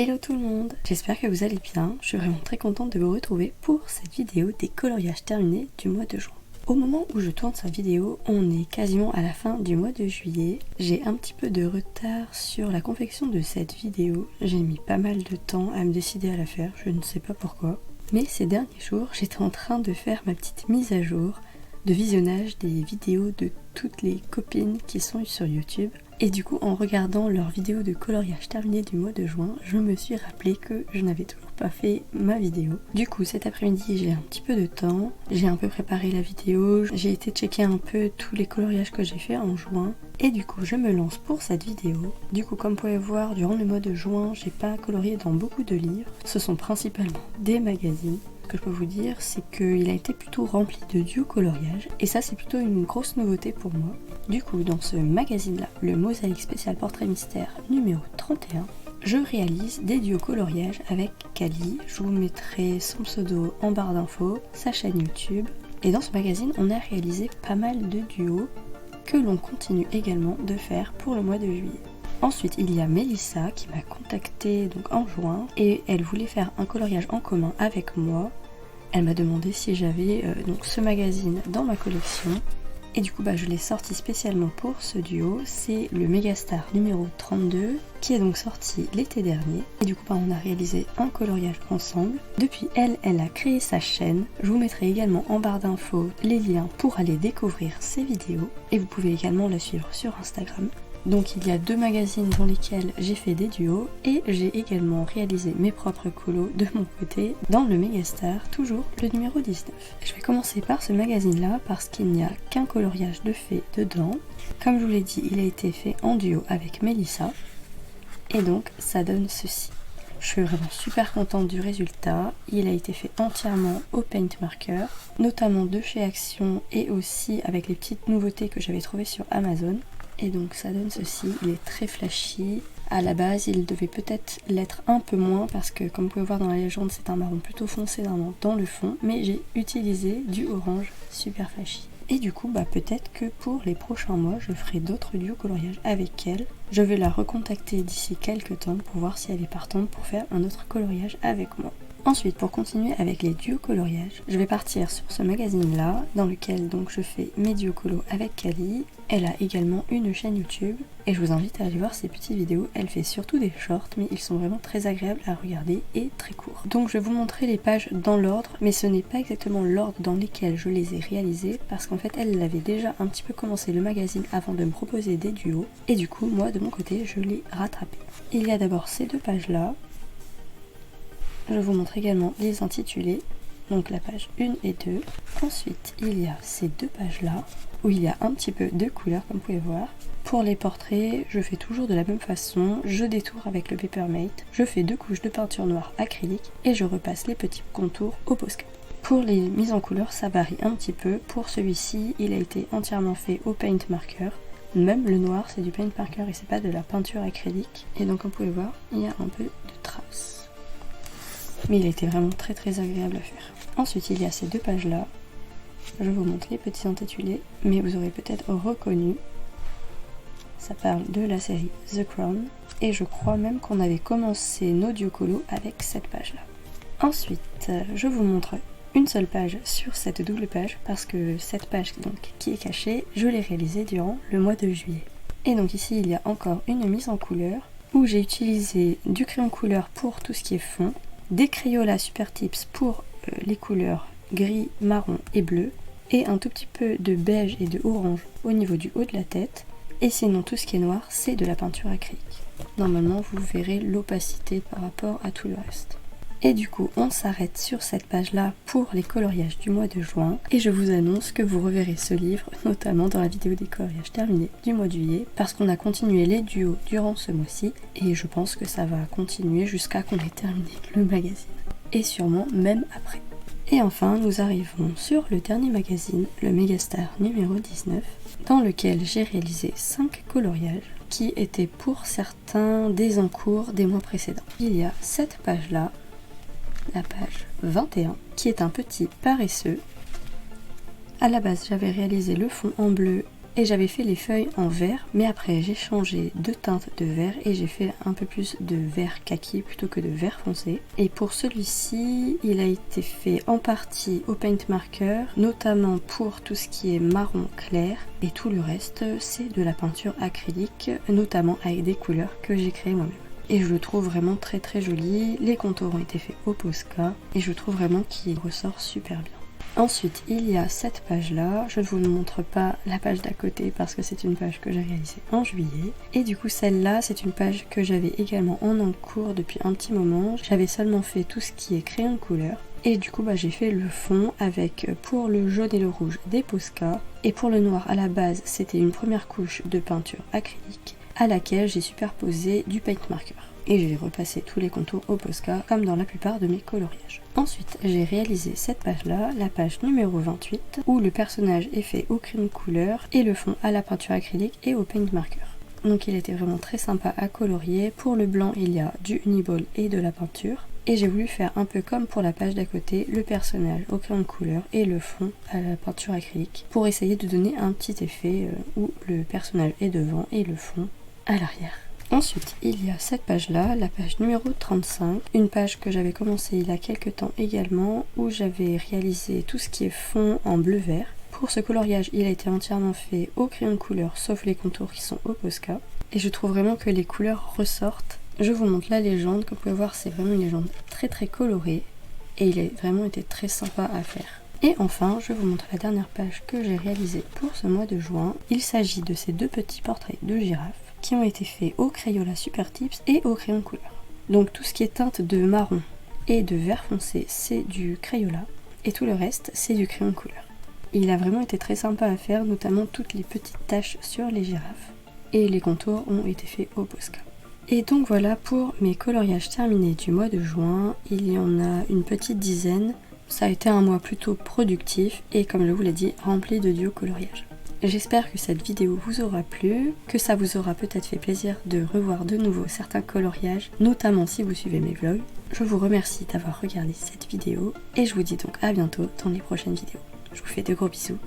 Hello tout le monde, j'espère que vous allez bien, je suis vraiment très contente de vous retrouver pour cette vidéo des coloriages terminés du mois de juin. Au moment où je tourne cette vidéo, on est quasiment à la fin du mois de juillet. J'ai un petit peu de retard sur la confection de cette vidéo, j'ai mis pas mal de temps à me décider à la faire, je ne sais pas pourquoi. Mais ces derniers jours, j'étais en train de faire ma petite mise à jour de visionnage des vidéos de toutes les copines qui sont sur YouTube. Et du coup, en regardant leurs vidéos de coloriage terminé du mois de juin, je me suis rappelé que je n'avais toujours pas fait ma vidéo. Du coup, cet après-midi, j'ai un petit peu de temps, j'ai un peu préparé la vidéo, j'ai été checker un peu tous les coloriages que j'ai fait en juin. Et du coup, je me lance pour cette vidéo. Du coup, comme vous pouvez voir, durant le mois de juin, j'ai pas colorié dans beaucoup de livres. Ce sont principalement des magazines. Ce que je peux vous dire, c'est qu'il a été plutôt rempli de duo coloriage et ça c'est plutôt une grosse nouveauté pour moi. Du coup, dans ce magazine là, le Mosaïque spécial portrait mystère numéro 31, je réalise des duos coloriages avec Kali. Je vous mettrai son pseudo en barre d'infos, sa chaîne YouTube. Et dans ce magazine, on a réalisé pas mal de duos que l'on continue également de faire pour le mois de juillet. Ensuite, il y a Mélissa qui m'a contactée donc en juin et elle voulait faire un coloriage en commun avec moi. Elle m'a demandé si j'avais donc ce magazine dans ma collection et du coup je l'ai sorti spécialement pour ce duo. C'est le Megastar numéro 32 qui est donc sorti l'été dernier et du coup on a réalisé un coloriage ensemble. Depuis elle a créé sa chaîne. Je vous mettrai également en barre d'infos les liens pour aller découvrir ses vidéos et vous pouvez également la suivre sur Instagram. Donc il y a deux magazines dans lesquels j'ai fait des duos et j'ai également réalisé mes propres colos de mon côté dans le Megastar, toujours le numéro 19. Je vais commencer par ce magazine là parce qu'il n'y a qu'un coloriage de fait dedans. Comme je vous l'ai dit, il a été fait en duo avec Mélissa et donc ça donne ceci. Je suis vraiment super contente du résultat. Il a été fait entièrement au paint marker, notamment de chez Action et aussi avec les petites nouveautés que j'avais trouvées sur Amazon. Et donc ça donne ceci, il est très flashy. À la base, il devait peut-être l'être un peu moins parce que comme vous pouvez voir dans la légende, c'est un marron plutôt foncé dans le fond. Mais j'ai utilisé du orange super flashy. Et du coup, peut-être que pour les prochains mois, je ferai d'autres duos coloriages avec elle. Je vais la recontacter d'ici quelques temps pour voir si elle est partante pour faire un autre coloriage avec moi. Ensuite, pour continuer avec les duos coloriages, je vais partir sur ce magazine là, dans lequel donc je fais mes duos colos avec Kali. Elle a également une chaîne YouTube et je vous invite à aller voir ses petites vidéos. Elle fait surtout des shorts, mais ils sont vraiment très agréables à regarder et très courts. Donc je vais vous montrer les pages dans l'ordre, mais ce n'est pas exactement l'ordre dans lequel je les ai réalisées, parce qu'en fait elle avait déjà un petit peu commencé le magazine avant de me proposer des duos, et du coup moi de mon côté je l'ai rattrapé. Il y a d'abord ces deux pages là. Je vous montre également les intitulés, donc la page 1 et 2. Ensuite, il y a ces deux pages-là, où il y a un petit peu de couleur, comme vous pouvez voir. Pour les portraits, je fais toujours de la même façon, je détourne avec le Papermate, je fais 2 couches de peinture noire acrylique, et je repasse les petits contours au Posca. Pour les mises en couleur, ça varie un petit peu. Pour celui-ci, il a été entièrement fait au paint marker. Même le noir, c'est du paint marker et c'est pas de la peinture acrylique. Et donc, comme vous pouvez voir, il y a un peu de traces. Mais il a été vraiment très agréable à faire. Ensuite, il y a ces deux pages là. Je vous montre les petits intitulés, mais vous aurez peut-être reconnu. Ça parle de la série The Crown. Et je crois même qu'on avait commencé nos duos colos avec cette page là. Ensuite, je vous montre une seule page sur cette double page, parce que cette page donc qui est cachée, je l'ai réalisée durant le mois de juillet. Et donc ici, il y a encore une mise en couleur, où j'ai utilisé du crayon couleur pour tout ce qui est fond, des Crayola Super Tips pour les couleurs gris, marron et bleu, et un tout petit peu de beige et de orange au niveau du haut de la tête, et sinon tout ce qui est noir c'est de la peinture acrylique. Normalement vous verrez l'opacité par rapport à tout le reste. Et du coup on s'arrête sur cette page là pour les coloriages du mois de juin, et je vous annonce que vous reverrez ce livre notamment dans la vidéo des coloriages terminés du mois de juillet, parce qu'on a continué les duos durant ce mois-ci et je pense que ça va continuer jusqu'à qu'on ait terminé le magazine, et sûrement même après. Et enfin nous arrivons sur le dernier magazine, le Megastar numéro 19, dans lequel j'ai réalisé 5 coloriages qui étaient pour certains des en cours des mois précédents. Il y a cette page là, la page 21, qui est un petit paresseux. À la base, j'avais réalisé le fond en bleu et j'avais fait les feuilles en vert, mais après j'ai changé de teinte de vert et j'ai fait un peu plus de vert kaki plutôt que de vert foncé. Et pour celui-ci, il a été fait en partie au paint marker, notamment pour tout ce qui est marron clair, et tout le reste c'est de la peinture acrylique, notamment avec des couleurs que j'ai créées moi-même. Et je le trouve vraiment très très joli, les contours ont été faits au Posca et je trouve vraiment qu'il ressort super bien. Ensuite, il y a cette page-là, je ne vous montre pas la page d'à côté parce que c'est une page que j'ai réalisée en juillet. Et du coup, celle-là, c'est une page que j'avais également en cours depuis un petit moment. J'avais seulement fait tout ce qui est crayon de couleur. Et du coup, j'ai fait le fond avec, pour le jaune et le rouge, des Posca. Et pour le noir, à la base, c'était une première couche de peinture acrylique à laquelle j'ai superposé du paint marker. Et je vais repasser tous les contours au Posca comme dans la plupart de mes coloriages. Ensuite, j'ai réalisé cette page-là, la page numéro 28, où le personnage est fait au crayon de couleur et le fond à la peinture acrylique et au paint marker. Donc il était vraiment très sympa à colorier. Pour le blanc, il y a du Uniball et de la peinture. Et j'ai voulu faire un peu comme pour la page d'à côté, le personnage au crayon de couleur et le fond à la peinture acrylique, pour essayer de donner un petit effet où le personnage est devant et le fond à l'arrière. Ensuite, il y a cette page-là, la page numéro 35, une page que j'avais commencé il y a quelques temps également, où j'avais réalisé tout ce qui est fond en bleu-vert. Pour ce coloriage, il a été entièrement fait au crayon de couleur, sauf les contours qui sont au Posca. Et je trouve vraiment que les couleurs ressortent. Je vous montre la légende, comme vous pouvez voir, c'est vraiment une légende très très colorée, et il a vraiment été très sympa à faire. Et enfin, je vous montre la dernière page que j'ai réalisée pour ce mois de juin. Il s'agit de ces deux petits portraits de girafes qui ont été faits au Crayola Super Tips et au crayon de couleur. Donc tout ce qui est teinte de marron et de vert foncé, c'est du Crayola, et tout le reste, c'est du crayon de couleur. Il a vraiment été très sympa à faire, notamment toutes les petites taches sur les girafes, et les contours ont été faits au Posca. Et donc voilà pour mes coloriages terminés du mois de juin. Il y en a une petite dizaine. Ça a été un mois plutôt productif et, comme je vous l'ai dit, rempli de duo coloriage. J'espère que cette vidéo vous aura plu, que ça vous aura peut-être fait plaisir de revoir de nouveau certains coloriages, notamment si vous suivez mes vlogs. Je vous remercie d'avoir regardé cette vidéo et je vous dis donc à bientôt dans les prochaines vidéos. Je vous fais de gros bisous.